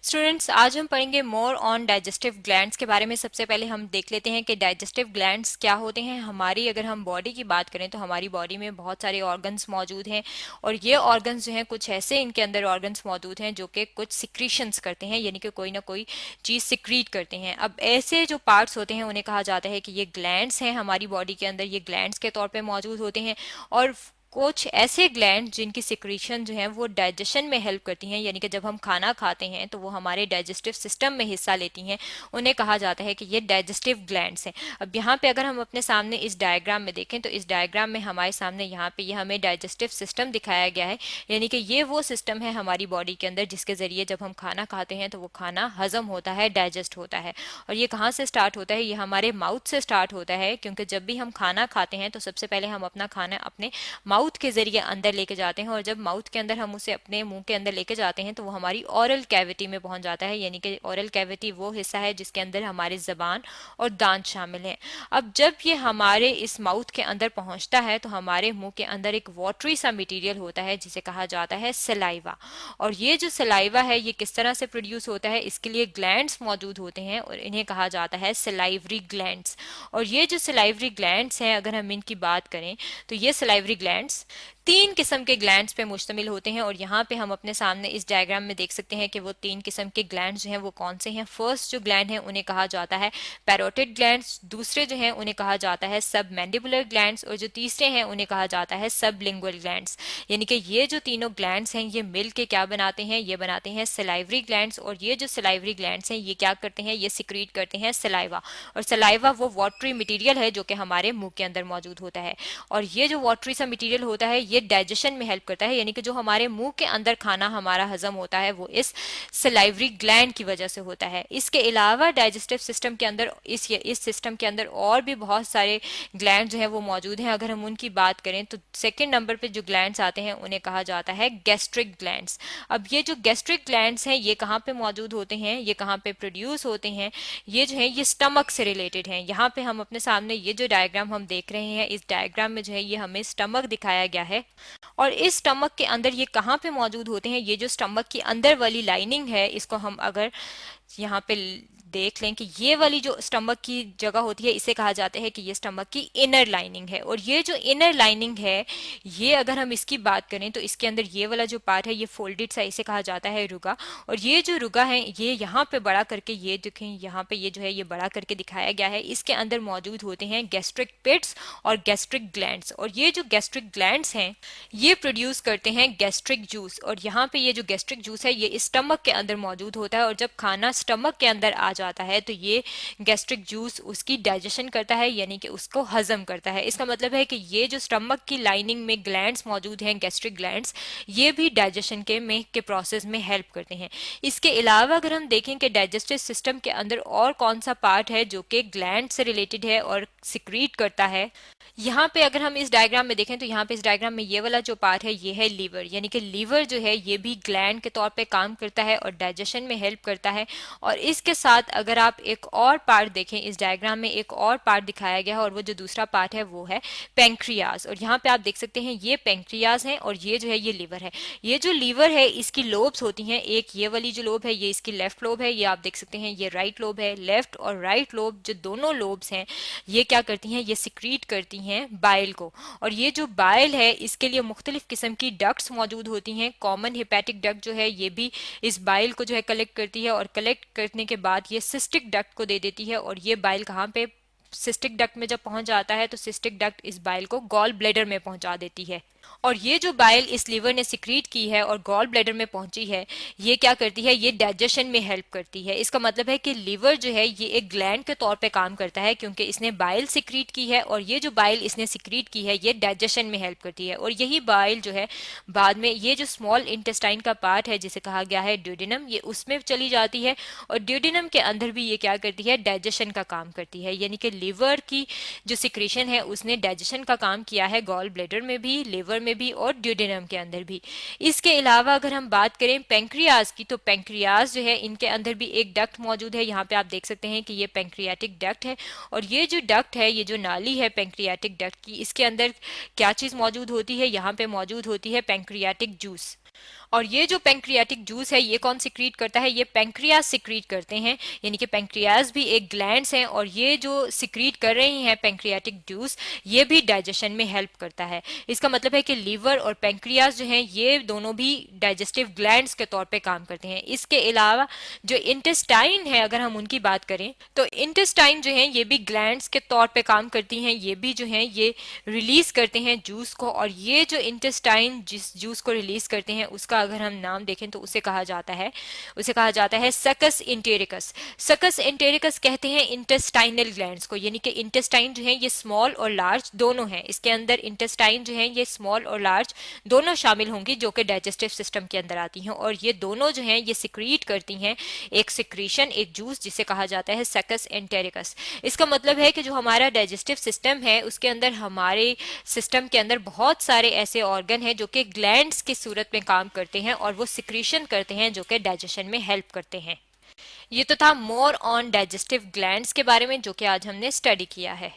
Students, आज हम पढ़ेंगे मोर ऑन डाइजेस्टिव ग्लैंड्स के बारे में। सबसे पहले हम देख लेते हैं कि डाइजेस्टिव ग्लैंड्स क्या होते हैं। हमारी अगर हम बॉडी की बात करें तो हमारी बॉडी में बहुत सारे ऑर्गन्स मौजूद हैं और ये ऑर्गन्स जो हैं कुछ ऐसे इनके अंदर ऑर्गन्स मौजूद हैं जो कि कुछ सिक्रीशंस करते हैं, यानी कि कोई ना कोई चीज़ सिक्रीट करते हैं। अब ऐसे जो पार्ट्स होते हैं उन्हें कहा जाता है कि ये ग्लैंड्स हैं हमारी बॉडी के अंदर, ये ग्लैंड्स के तौर पर मौजूद होते हैं। और कुछ ऐसे ग्लैंड जिनकी सिक्रीशन जो है वो डाइजेशन में हेल्प करती हैं, यानी कि जब हम खाना खाते हैं तो वो हमारे डाइजेस्टिव सिस्टम में हिस्सा लेती हैं, उन्हें कहा जाता है कि ये डाइजेस्टिव ग्लैंड्स हैं। अब यहाँ पे अगर हम अपने सामने इस डायग्राम में देखें तो इस डायग्राम में हमारे सामने यहाँ पे ये हमें डाइजेस्टिव सिस्टम दिखाया गया है, यानी कि ये वो सिस्टम है हमारी बॉडी के अंदर जिसके जरिए जब हम खाना खाते हैं तो वो खाना हजम होता है, डाइजेस्ट होता है। और ये कहाँ से स्टार्ट होता है? ये हमारे माउथ से स्टार्ट होता है, क्योंकि जब भी हम खाना खाते हैं तो सबसे पहले हम अपना खाना अपने माउथ के जरिए अंदर लेके जाते हैं, और जब माउथ के अंदर हम उसे अपने मुंह के अंदर लेके जाते हैं तो वो हमारी ओरल कैविटी में पहुंच जाता है, यानी कि ओरल कैविटी वो हिस्सा है जिसके अंदर हमारी जबान और दांत शामिल हैं। अब जब ये हमारे इस माउथ के अंदर पहुंचता है तो हमारे मुंह के अंदर एक वाटरी सा मटेरियल होता है जिसे कहा जाता है सलाइवा। और ये जो सलाइवा है ये किस तरह से प्रोड्यूस होता है? इसके लिए ग्लैंड्स मौजूद होते हैं और इन्हें कहा जाता है सलाइवरी ग्लैंड्स। और ये जो सलाइवरी ग्लैंड्स हैं, अगर हम इनकी बात करें तो ये सलाइवरी ग्लैंड्स तीन किस्म के ग्लैंड्स पे मुश्तमिल होते हैं। और यहाँ पे हम अपने सामने इस डायग्राम में देख सकते हैं कि वो तीन किस्म के ग्लैंड्स जो हैं वो कौन से हैं। फर्स्ट जो ग्लैंड है उन्हें कहा जाता है पैरोटिड ग्लैंड्स, दूसरे जो हैं उन्हें कहा जाता है सब मैंडिबुलर ग्लैंड्स, और जो तीसरे हैं उन्हें कहा जाता है सब लिंगुअल ग्लैंड्स। यानी कि ये जो तीनों ग्लैंड्स हैं ये मिल के क्या बनाते हैं? ये बनाते हैं सलाइवरी ग्लैंड्स। और ये जो सलाइवरी ग्लैंड्स हैं ये क्या करते हैं? ये सिक्रीट करते हैं सलाइवा। और सलाइवा वो वाटरी मटीरियल है जो कि हमारे मुंह के अंदर मौजूद होता है। और ये जो वाटरी सा मटीरियल होता है ये डाइजेशन में हेल्प करता है, यानी कि जो हमारे मुंह के अंदर खाना हमारा हजम होता है वो इस सलाइवरी ग्लैंड की वजह से होता है। इसके अलावा डाइजेस्टिव सिस्टम के अंदर इस सिस्टम के अंदर और भी बहुत सारे ग्लैंड जो है वो मौजूद हैं। अगर हम उनकी बात करें तो सेकेंड नंबर पे जो ग्लैंड्स आते हैं उन्हें कहा जाता है गैस्ट्रिक ग्लैंड्स। अब ये जो गैस्ट्रिक ग्लैंड्स हैं ये कहाँ पे मौजूद होते हैं, ये कहाँ पे प्रोड्यूस होते हैं? ये जो है ये स्टमक से रिलेटेड हैं। यहाँ पे हम अपने सामने ये जो डायग्राम हम देख रहे हैं, इस डायग्राम में जो है ये हमें स्टमक दिखाया गया है। और इस स्टमक के अंदर ये कहाँ पे मौजूद होते हैं? ये जो स्टमक की अंदर वाली लाइनिंग है, इसको हम अगर यहाँ पे देख लें कि ये वाली जो स्टमक की जगह होती है इसे कहा जाता है कि ये स्टमक की इनर लाइनिंग है। और ये जो इनर लाइनिंग है ये अगर हम इसकी बात करें तो इसके अंदर ये वाला जो पार्ट है ये फोल्डेड सा, इसे कहा जाता है रुगा। और ये जो रुगा है ये यहाँ पे बड़ा करके, ये देखें यहाँ पे ये जो है ये बड़ा करके दिखाया गया है। इसके अंदर मौजूद होते हैं गैस्ट्रिक पिट्स और गैस्ट्रिक ग्लैंड्स। और ये जो गैस्ट्रिक ग्लैंड्स हैं ये प्रोड्यूस करते हैं गैस्ट्रिक जूस। और यहाँ पे ये जो गैस्ट्रिक जूस है ये स्टमक के अंदर मौजूद होता है, और जब खाना स्टमक के अंदर आ जाता है तो ये गैस्ट्रिक जूस उसकी डाइजेशन करता है, यानी कि उसको हजम करता है। इसका मतलब है कि ये जो स्टमक की लाइनिंग में ग्लैंड्स मौजूद हैं गैस्ट्रिक ग्लैंड्स, ये भी डाइजेशन के प्रोसेस में हेल्प करते हैं। इसके अलावा अगर हम देखें कि डाइजेस्टिव सिस्टम के अंदर और कौन सा पार्ट है जो कि ग्लैंड से रिलेटेड है और सिक्रीट करता है, यहाँ पे अगर हम इस डायग्राम में देखें तो यहाँ पे इस डायग्राम में ये वाला जो पार्ट है ये है लीवर। यानी कि लीवर जो है ये भी ग्लैंड के तौर पे काम करता है और डाइजेशन में हेल्प करता है। और इसके साथ अगर आप एक और पार्ट देखें, इस डायग्राम में एक और पार्ट दिखाया गया है और वो जो दूसरा पार्ट है वो है पेंक्रियाज। और यहाँ पे आप देख सकते हैं ये पेंक्रियाज है और ये जो है ये लीवर है। ये जो लीवर है इसकी लोब्स होती हैं, एक ये वाली जो लोब है ये इसकी लेफ्ट लोब है, ये आप देख सकते हैं ये राइट लोब है। लेफ्ट और राइट लोब जो दोनों लोब्स हैं ये क्या करती हैं? ये सिक्रीट करती हैं बाइल को। और ये जो बाइल है इसके लिए मुख्तलिफ किस्म की डक्ट्स मौजूद होती हैं। कॉमन हेपेटिक डक्ट जो है ये भी इस बाइल को जो है कलेक्ट करती है, और कलेक्ट करने के बाद ये सिस्टिक डक्ट को दे देती है। और ये बाइल कहाँ पे? सिस्टिक डक्ट में जब पहुंच जाता है तो सिस्टिक डक्ट इस बाइल को गॉल ब्लैडर में पहुंचा देती है। और ये जो बाइल इस लीवर ने सिक्रीट की है और गॉल ब्लैडर में पहुंची है ये क्या करती है? ये डाइजेशन में हेल्प करती है। इसका मतलब है कि लीवर जो है ये एक ग्लैंड के तौर पे काम करता है, क्योंकि इसने बाइल सिक्रीट की है और ये जो बाइल इसने सिक्रीट की है ये डाइजेशन में हेल्प करती है। और यही बाइल जो है बाद में ये जो स्मॉल इंटेस्टाइन का पार्ट है जिसे कहा गया है ड्यूडेनम, ये उसमें चली जाती है। और ड्यूडेनम के अंदर भी ये क्या करती है? डाइजेशन का काम करती है। यानी कि लीवर की जो सिक्रीशन है उसने डाइजेशन का काम किया है गॉल ब्लैडर में भी, लीवर में भी और ड्यूडेनम के अंदर भी। इसके अलावा अगर हम बात करें पेंक्रियाज की तो पेंक्रियाज जो है इनके अंदर भी एक डक्ट मौजूद है। यहाँ पे आप देख सकते हैं कि ये पेंक्रियाटिक डक्ट है। और ये जो डक्ट है, ये जो नाली है पेंक्रियाटिक डक्ट की, इसके अंदर क्या चीज़ मौजूद होती है? यहाँ पे मौजूद होती है पेंक्रियाटिक जूस। और ये जो पैंक्रियाटिक जूस है ये कौन सिक्रीट करता है, ये पैंक्रियाज सिक्रीट करते हैं, यानी कि पैंक्रियाज भी एक ग्लैंड्स हैं और ये जो सिक्रीट कर रही हैं पैंक्रियाटिक जूस ये भी डाइजेशन में हेल्प करता है। इसका मतलब है कि लीवर और पैंक्रियाज जो हैं ये दोनों भी डाइजेस्टिव ग्लैंड्स के तौर पे काम करते हैं। इसके अलावा जो इंटेस्टाइन है अगर हम उनकी बात करें तो इंटेस्टाइन जो है ये भी ग्लैंड्स के तौर पे काम करती हैं, ये भी जो है ये रिलीज करते हैं जूस को। और ये जो इंटेस्टाइन जिस जूस को रिलीज करते हैं उसका अगर हम नाम देखें तो उसे कहा जाता है सकस इंटेरिकस। सकस इंटेरिकस कहते हैं इंटेस्टाइनल ग्लैंड्स को, यानी कि इंटेस्टाइन जो है ये स्मॉल और लार्ज दोनों हैं, इसके अंदर इंटेस्टाइन जो है ये स्मॉल और लार्ज दोनों शामिल होंगी जो कि डाइजेस्टिव सिस्टम के अंदर आती हैं और ये दोनों जो हैं ये सिक्रीट करती हैं एक सिक्रीशन, एक जूस जिसे कहा जाता है सकस एंटेरिकस। इसका मतलब है कि जो हमारा डाइजेस्टिव सिस्टम है उसके अंदर हमारे सिस्टम के अंदर बहुत सारे ऐसे ऑर्गन हैं जो कि ग्लैंड्स की सूरत में काम करते हैं और वो सिक्रीशन करते हैं जो कि डाइजेशन में हेल्प करते हैं। ये तो था मोर ऑन डाइजेस्टिव ग्लैंड्स के बारे में जो कि आज हमने स्टडी किया है।